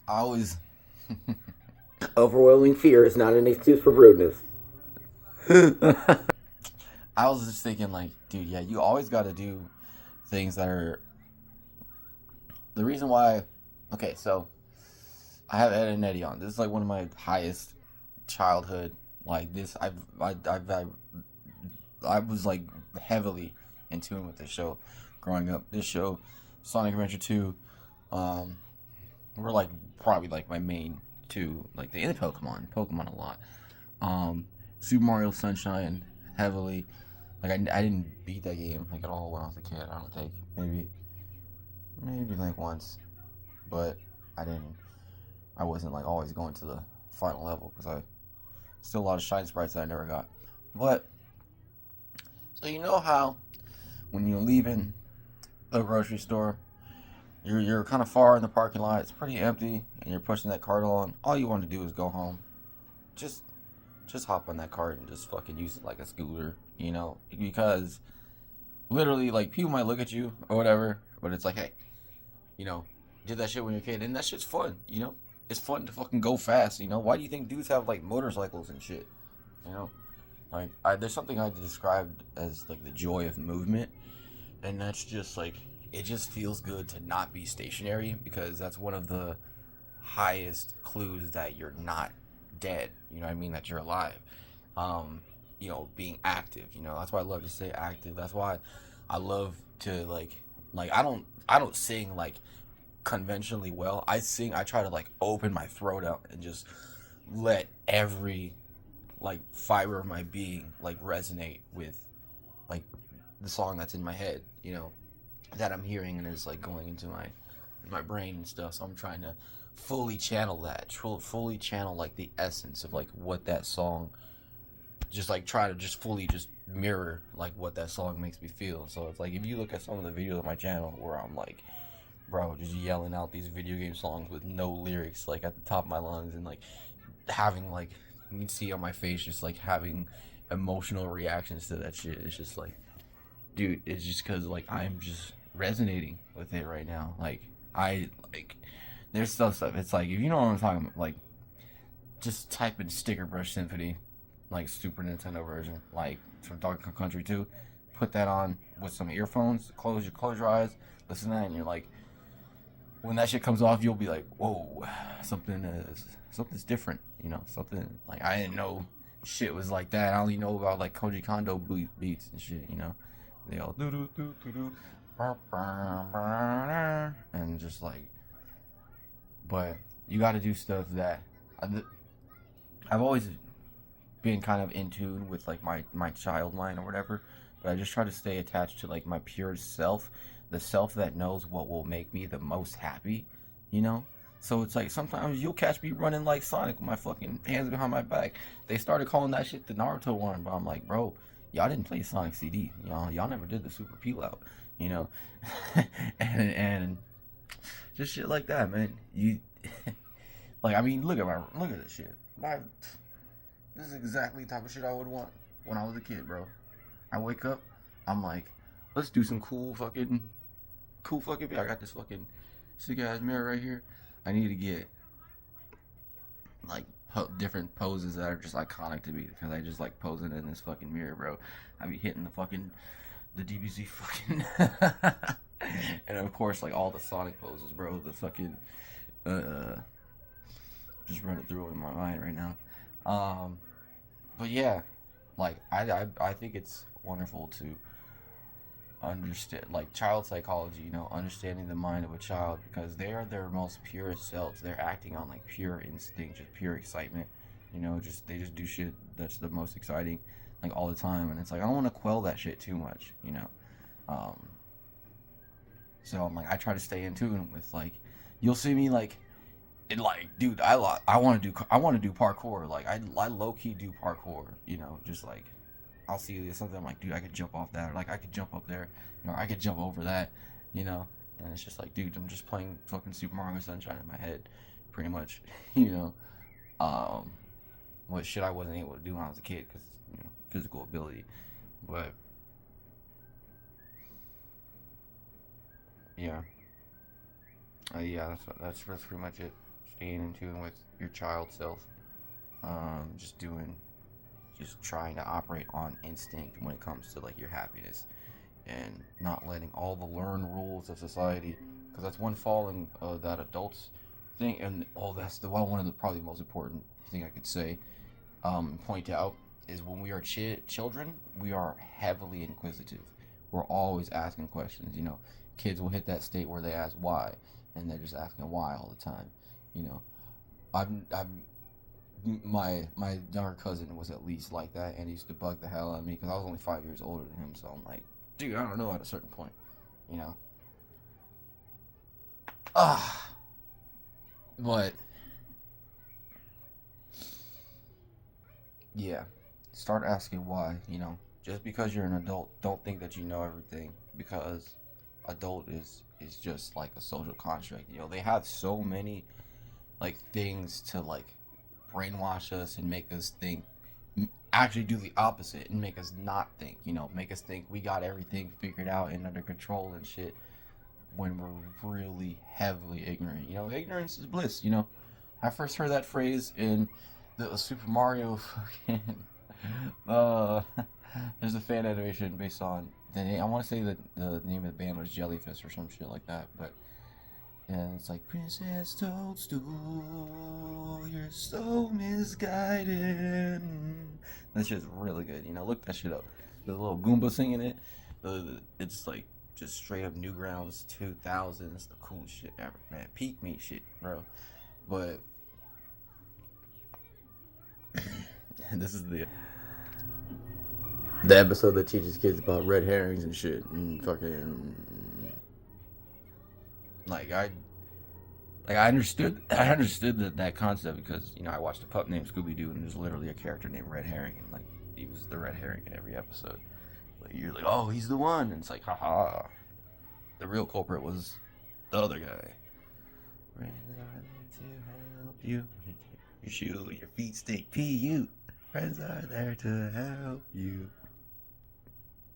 I always, Overwhelming fear is not an excuse for rudeness. I was just thinking, like, dude, yeah, you always got to do things that are the reason why. Okay, so I have Ed and Eddie on. This is like one of my highest childhood. Like this, I was like heavily in tune with this show growing up. This show, Sonic Adventure 2, um, were like probably like my main two. Like the Pokemon a lot. Um, Super Mario Sunshine heavily. Like I didn't beat that game like at all when I was a kid. I don't think maybe like once, but I didn't. I wasn't like always going to the final level because I still a lot of shine sprites that I never got. But so you know how when you're leaving the grocery store, you're kind of far in the parking lot. It's pretty empty, and you're pushing that cart along. All you want to do is go home. Just just hop on that cart and just fucking use it like a scooter, because literally like people might look at you or whatever, but it's like, hey, you know, did that shit when you're a kid, and that shit's fun. It's fun to fucking go fast. Why do you think dudes have like motorcycles and shit? You know, like there's something I described as like the joy of movement, and that's just like it just feels good to not be stationary because that's one of the highest clues that you're not dead. You know what I mean? That you're alive. Um, being active. That's why I love to stay active. That's why I love to like I don't sing like conventionally well. I sing. I try to like open my throat out and just let every like fiber of my being like resonate with like the song that's in my head. That I'm hearing and is like going into my brain and stuff. So I'm trying to fully channel that, fully channel like the essence of like what that song, just like try to just fully just mirror like what that song makes me feel. So it's like if you look at some of the videos on my channel where I'm like, bro, just yelling out these video game songs with no lyrics, like at the top of my lungs, and like having like you can see on my face just like having emotional reactions to that shit. It's just like, dude, it's just because like I'm just resonating with it right now. Like I like there's stuff. It's like if you know what I'm talking about, like just type in Sticker Brush Symphony, like Super Nintendo version, like from Donkey Kong Country 2. Put that on with some earphones. Close your eyes, listen to that, and you're like, when that shit comes off, you'll be like, whoa, something's different. Something like I didn't know shit was like that. I only know about like Koji Kondo beats and shit. They all do do do do do, and just like, but you got to do stuff that I've always been kind of in tune with like my child mind or whatever, but I just try to stay attached to like my pure self, the self that knows what will make me the most happy, you know. So it's like sometimes you'll catch me running like Sonic with my fucking hands behind my back. They started calling that shit the Naruto one, but I'm like, bro, y'all didn't play Sonic CD, y'all never did the Super Peel out, you know, and just shit like that, man. You like, I mean, look at this shit. This is exactly the type of shit I would want when I was a kid, bro. I wake up, I'm like, let's do some cool fucking. I got this fucking sick ass mirror right here. I need to get like different poses that are just iconic to me because I just like posing in this fucking mirror, bro. I be hitting the DBZ fucking, and of course like all the Sonic poses, bro. The fucking uh, just run it through in my mind right now. Um, but yeah, like I think it's wonderful to understand like child psychology, understanding the mind of a child because they are their most purest selves. They're acting on like pure instinct, just pure excitement. Just they just do shit that's the most exciting like all the time, and it's like I don't want to quell that shit too much. Um, so I'm like I try to stay in tune with like you'll see me like it like dude I want to do parkour. Like I low key do parkour, just like I'll see something I'm like, dude, I could jump off that, or like I could jump up there, I could jump over that, you know. And it's just like, dude, I'm just playing fucking Super Mario Sunshine in my head, pretty much, you know. Um, what shit I wasn't able to do when I was a kid because physical ability, but yeah, yeah, that's pretty much it. staying in tune with your child self. Just trying to operate on instinct when it comes to like your happiness, and not letting all the learned rules of society, because that's one falling that adults think. And that's the one of the probably most important thing I could say, point out, is when we are children, we are heavily inquisitive. We're always asking questions. Kids will hit that state where they ask why, and they're just asking why all the time. You know, I've my younger cousin was at least like that, and he used to bug the hell out of me because I was only 5 years older than him. So I'm like, dude, I don't know at a certain point, you know. Ah, but yeah, start asking why. Just because you're an adult, don't think that you know everything, because adult is just like a social construct. They have so many like things to like brainwash us and make us think, actually do the opposite and make us not think, make us think we got everything figured out and under control and shit, when we're really heavily ignorant. Ignorance is bliss. I first heard that phrase in the Super Mario fucking there's a fan animation based on the name. I want to say that the name of the band was Jellyfish or some shit like that, but and it's like, Princess Toadstool, you're so misguided. That shit's really good. Look that shit up. The little Goomba singing it. It's like just straight up Newgrounds 2000s. The coolest shit ever, man. Peak me shit, bro. But this is the episode that teaches kids about red herrings and shit and fucking I understood that concept because I watched a pup named Scooby Doo, and there's literally a character named Red Herring, and like he was the red herring in every episode. Like you're like, oh, he's the one, and it's like, haha, the real culprit was the other guy. Friends are there to help you. Your shoe, your feet stink. P.U. Friends are there to help you.